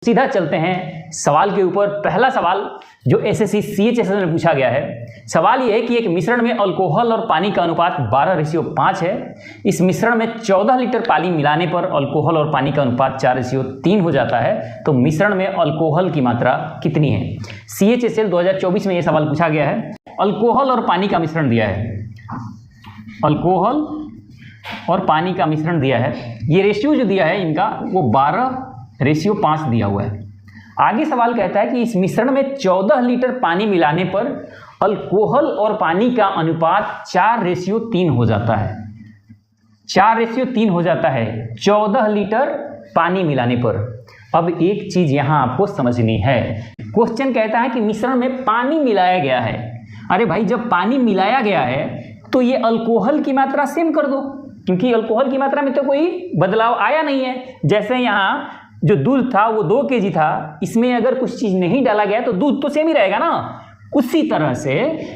सीधा चलते हैं सवाल के ऊपर। पहला सवाल जो एसएससी CHSL में पूछा गया है, सवाल ये है कि एक मिश्रण में अल्कोहल और पानी का अनुपात 12:5 है। इस मिश्रण में 14 लीटर पानी मिलाने पर अल्कोहल और पानी का अनुपात 4:3 हो जाता है, तो मिश्रण में अल्कोहल की मात्रा कितनी है? CHSL 2024 में यह सवाल पूछा गया है। अल्कोहल और पानी का मिश्रण दिया है, अल्कोहल और पानी का मिश्रण दिया है। ये रेशियो जो दिया है इनका वो 12:5 दिया हुआ है। आगे सवाल कहता है कि इस मिश्रण में 14 लीटर पानी मिलाने पर अल्कोहल और पानी का अनुपात 4:3 हो जाता है। 4:3 हो जाता है 14 लीटर पानी मिलाने पर। अब एक चीज यहां आपको समझनी है, क्वेश्चन कहता है कि मिश्रण में पानी मिलाया गया है। अरे भाई, जब पानी मिलाया गया है तो ये अल्कोहल की मात्रा सेम कर दो, क्योंकि अल्कोहल की मात्रा में तो कोई बदलाव आया नहीं है। जैसे यहाँ जो दूध था वो 2 kg था, इसमें अगर कुछ चीज नहीं डाला गया तो दूध तो सेम ही रहेगा ना। उसी तरह से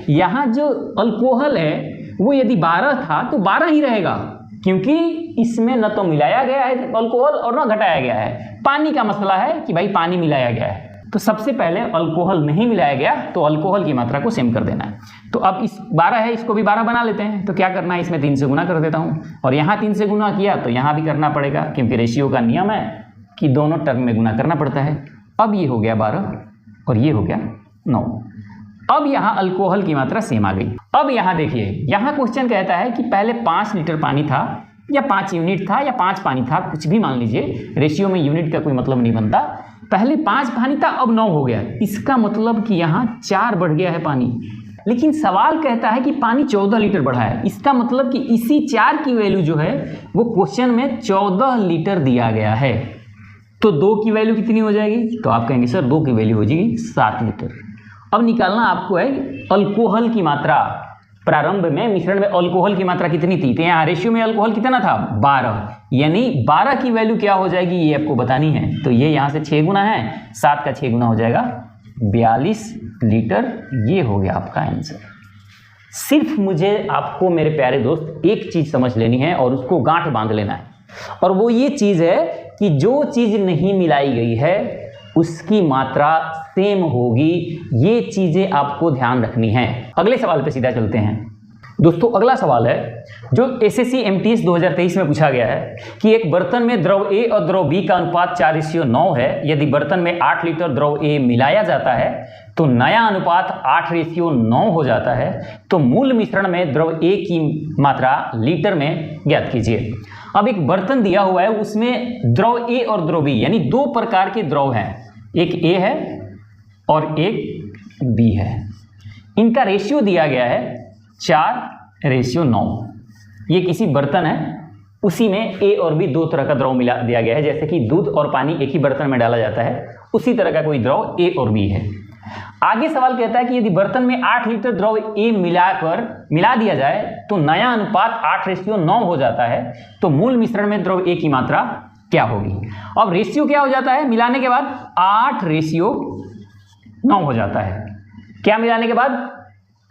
यहाँ जो अल्कोहल है वो यदि 12 था तो 12 ही रहेगा, क्योंकि इसमें न तो मिलाया गया है अल्कोहल और न घटाया गया है। पानी का मसला है कि भाई पानी मिलाया गया है, तो सबसे पहले अल्कोहल नहीं मिलाया गया तो अल्कोहल की मात्रा को सेम कर देना है। तो अब इस 12 है, इसको भी 12 बना लेते हैं। तो क्या करना है, इसमें 3 से गुना कर देता हूँ, और यहाँ 3 से गुना किया तो यहाँ भी करना पड़ेगा, क्योंकि रेशियो का नियम है कि दोनों टर्म में गुना करना पड़ता है। अब ये हो गया 12 और ये हो गया 9। अब यहाँ अल्कोहल की मात्रा सेम आ गई। अब यहाँ देखिए, यहाँ क्वेश्चन कहता है कि पहले 5 लीटर पानी था या 5 यूनिट था या 5 पानी था, कुछ भी मान लीजिए, रेशियो में यूनिट का कोई मतलब नहीं बनता। पहले 5 पानी था, अब 9 हो गया, इसका मतलब कि यहाँ 4 बढ़ गया है पानी। लेकिन सवाल कहता है कि पानी 14 लीटर बढ़ा है, इसका मतलब कि इसी 4 की वैल्यू जो है वो क्वेश्चन में 14 लीटर दिया गया है। तो 2 की वैल्यू कितनी हो जाएगी? तो आप कहेंगे सर 2 की वैल्यू हो जाएगी 7 लीटर। अब निकालना आपको है अल्कोहल की मात्रा। प्रारंभ में मिश्रण में अल्कोहल की मात्रा कितनी थी? तो यहाँ रेशियो में अल्कोहल कितना था? 12, यानी 12 की वैल्यू क्या हो जाएगी ये आपको बतानी है। तो ये यहाँ से 6 गुना है, 7 का 6 गुना हो जाएगा 42 लीटर। ये हो गया आपका आंसर। सिर्फ मुझे आपको मेरे प्यारे दोस्त एक चीज समझ लेनी है और उसको गांठ बांध लेना है, और वो ये चीज है कि जो चीज नहीं मिलाई गई है उसकी मात्रा सेम होगी। ये चीजें आपको ध्यान रखनी है। अगले सवाल पे सीधा चलते हैं दोस्तों। अगला सवाल है जो एसएससी MTS 2023 में पूछा गया है कि एक बर्तन में द्रव A और द्रव B का अनुपात 4:9 है। यदि बर्तन में 8 लीटर द्रव A मिलाया जाता है तो नया अनुपात 8:9 हो जाता है। तो मूल मिश्रण में द्रव A की मात्रा लीटर में ज्ञात कीजिए। अब एक बर्तन दिया हुआ है, उसमें द्रव A और द्रव B यानी 2 प्रकार के द्रव हैं, एक A है और एक B है। इनका रेशियो दिया गया है 4:9। ये किसी बर्तन है, उसी में A और B 2 तरह का द्रव मिला दिया गया है। जैसे कि दूध और पानी एक ही बर्तन में डाला जाता है, उसी तरह का कोई द्रव A और B है। आगे सवाल कहता है कि यदि बर्तन में 8 लीटर द्रव A मिला दिया जाए तो नया अनुपात 8:9 हो जाता है। तो मूल मिश्रण में द्रव A की मात्रा क्या होगी? अब रेशियो क्या हो जाता है मिलाने के बाद? 8:9 हो जाता है। क्या मिलाने के बाद?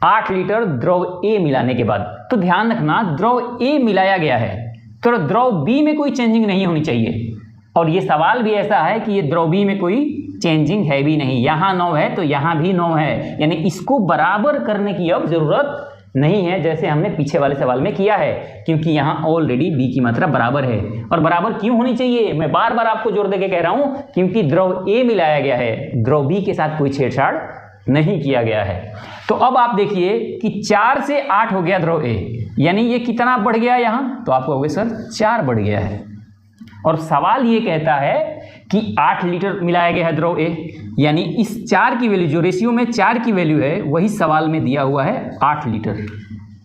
8 लीटर द्रव A मिलाने के बाद। तो ध्यान रखना, द्रव A मिलाया गया है तो द्रव B में कोई चेंजिंग नहीं होनी चाहिए। और ये सवाल भी ऐसा है कि ये द्रव B में कोई चेंजिंग है भी नहीं। यहाँ 9 है तो यहाँ भी 9 है, यानी इसको बराबर करने की अब जरूरत नहीं है, जैसे हमने पीछे वाले सवाल में किया है, क्योंकि यहाँ ऑलरेडी B की मात्रा बराबर है। और बराबर क्यों होनी चाहिए, मैं बार बार आपको जोर देके कह रहा हूं, क्योंकि द्रव A मिलाया गया है, द्रव B के साथ कोई छेड़छाड़ नहीं किया गया है। तो अब आप देखिए कि 4 से 8 हो गया द्रव A, यानी ये कितना बढ़ गया यहाँ? तो आप कहोगे सर 4 बढ़ गया है। और सवाल ये कहता है कि 8 लीटर मिलाया गया है द्रव A, यानी इस 4 की वैल्यू, जो रेशियो में 4 की वैल्यू है, वही सवाल में दिया हुआ है 8 लीटर।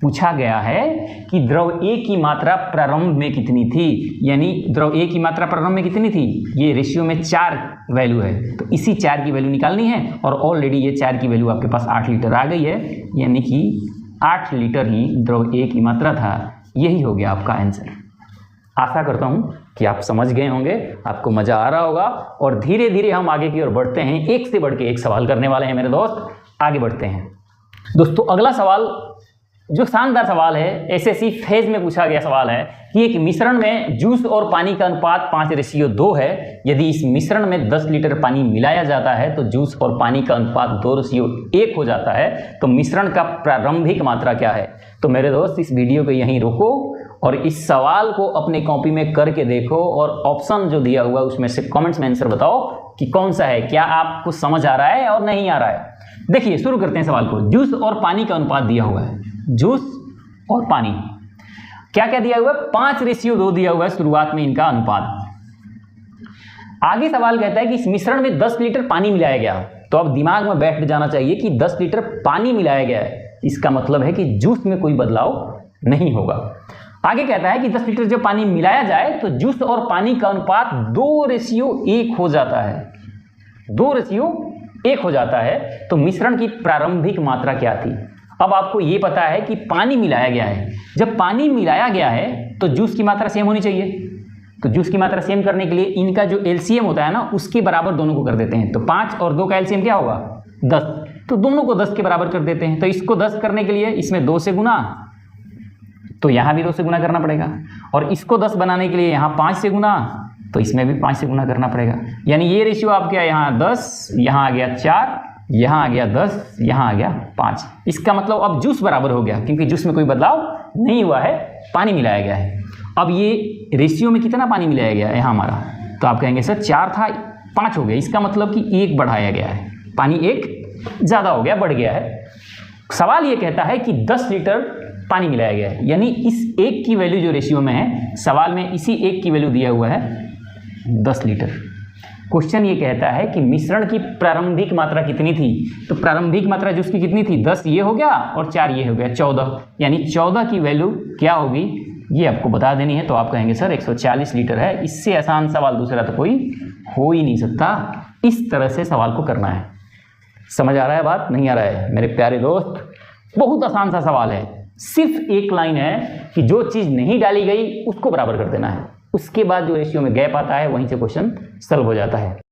पूछा गया है कि द्रव A की मात्रा प्रारंभ में कितनी थी, यानी द्रव A की मात्रा प्रारंभ में कितनी थी? ये रेशियो में 4 वैल्यू है, तो इसी 4 की वैल्यू निकालनी है। और ऑलरेडी ये 4 की वैल्यू आपके पास 8 लीटर आ गई है, यानी कि 8 लीटर ही द्रव A की मात्रा था। यही हो गया आपका आंसर। आशा करता हूं कि आप समझ गए होंगे, आपको मजा आ रहा होगा, और धीरे धीरे हम आगे की ओर बढ़ते हैं। एक से बढ़ के एक सवाल करने वाले हैं मेरे दोस्त, आगे बढ़ते हैं। दोस्तों अगला सवाल जो शानदार सवाल है, एसएससी फेज में पूछा गया सवाल है कि एक मिश्रण में जूस और पानी का अनुपात 5:2 है। यदि इस मिश्रण में 10 लीटर पानी मिलाया जाता है तो जूस और पानी का अनुपात 2:1 हो जाता है। तो मिश्रण का प्रारंभिक मात्रा क्या है? तो मेरे दोस्त, इस वीडियो को यहीं रोको और इस सवाल को अपने कॉपी में करके देखो और ऑप्शन जो दिया हुआ है उसमें से कमेंट्स में आंसर बताओ कि कौन सा है, क्या आपको समझ आ रहा है और नहीं आ रहा है। देखिए, शुरू करते हैं सवाल को। जूस और पानी का अनुपात दिया हुआ है, जूस और पानी क्या क्या दिया हुआ है? 5:2 दिया हुआ है शुरुआत में इनका अनुपात। आगे सवाल कहता है कि इस मिश्रण में 10 लीटर पानी मिलाया गया। तो अब दिमाग में बैठ जाना चाहिए कि 10 लीटर पानी मिलाया गया है, इसका मतलब है कि जूस में कोई बदलाव नहीं होगा। आगे कहता है कि 10 लीटर जब पानी मिलाया जाए तो जूस और पानी का अनुपात 2:1 हो जाता है। 2:1 हो जाता है। तो मिश्रण की प्रारंभिक मात्रा क्या थी? अब आपको यह पता है कि पानी मिलाया गया है। जब पानी मिलाया गया है तो जूस की मात्रा सेम होनी चाहिए। तो जूस की मात्रा सेम करने के लिए इनका जो एलसीएम होता है ना, उसके बराबर दोनों को कर देते हैं। तो 5 और 2 का एलसीएम क्या होगा? 10। तो दोनों को 10 के बराबर कर देते हैं। तो इसको 10 करने के लिए इसमें 2 से गुना, तो यहाँ भी 2 से गुना करना पड़ेगा। और इसको 10 बनाने के लिए यहाँ 5 से गुना, तो इसमें भी 5 से गुना करना पड़ेगा। यानी ये रेशियो आपके यहाँ 10, यहाँ आ गया 4, यहाँ आ गया 10, यहाँ आ गया 5। इसका मतलब अब जूस बराबर हो गया, क्योंकि जूस में कोई बदलाव नहीं हुआ है, पानी मिलाया गया है। अब ये रेशियो में कितना पानी मिलाया गया है यहाँ हमारा? तो आप कहेंगे सर 4 था 5 हो गया। इसका मतलब कि 1 बढ़ाया गया है, पानी 1 ज़्यादा हो गया, बढ़ गया है। सवाल ये कहता है कि 10 लीटर पानी मिलाया गया है, यानी इस 1 की वैल्यू जो रेशियो में है, सवाल में इसी 1 की वैल्यू दिया हुआ है 10 लीटर। क्वेश्चन ये कहता है कि मिश्रण की प्रारंभिक मात्रा कितनी थी? तो प्रारंभिक मात्रा जो उसकी कितनी थी? 10 ये हो गया और 4 ये हो गया, 14। यानी 14 की वैल्यू क्या होगी ये आपको बता देनी है। तो आप कहेंगे सर 140 लीटर है। इससे आसान सवाल दूसरा तो कोई हो ही नहीं सकता। इस तरह से सवाल को करना है। समझ आ रहा है बात? नहीं आ रहा है मेरे प्यारे दोस्त? बहुत आसान सा सवाल है। सिर्फ एक लाइन है कि जो चीज़ नहीं डाली गई उसको बराबर कर देना है। उसके बाद जो रेशियो में गैप आता है वहीं से क्वेश्चन सॉल्व हो जाता है।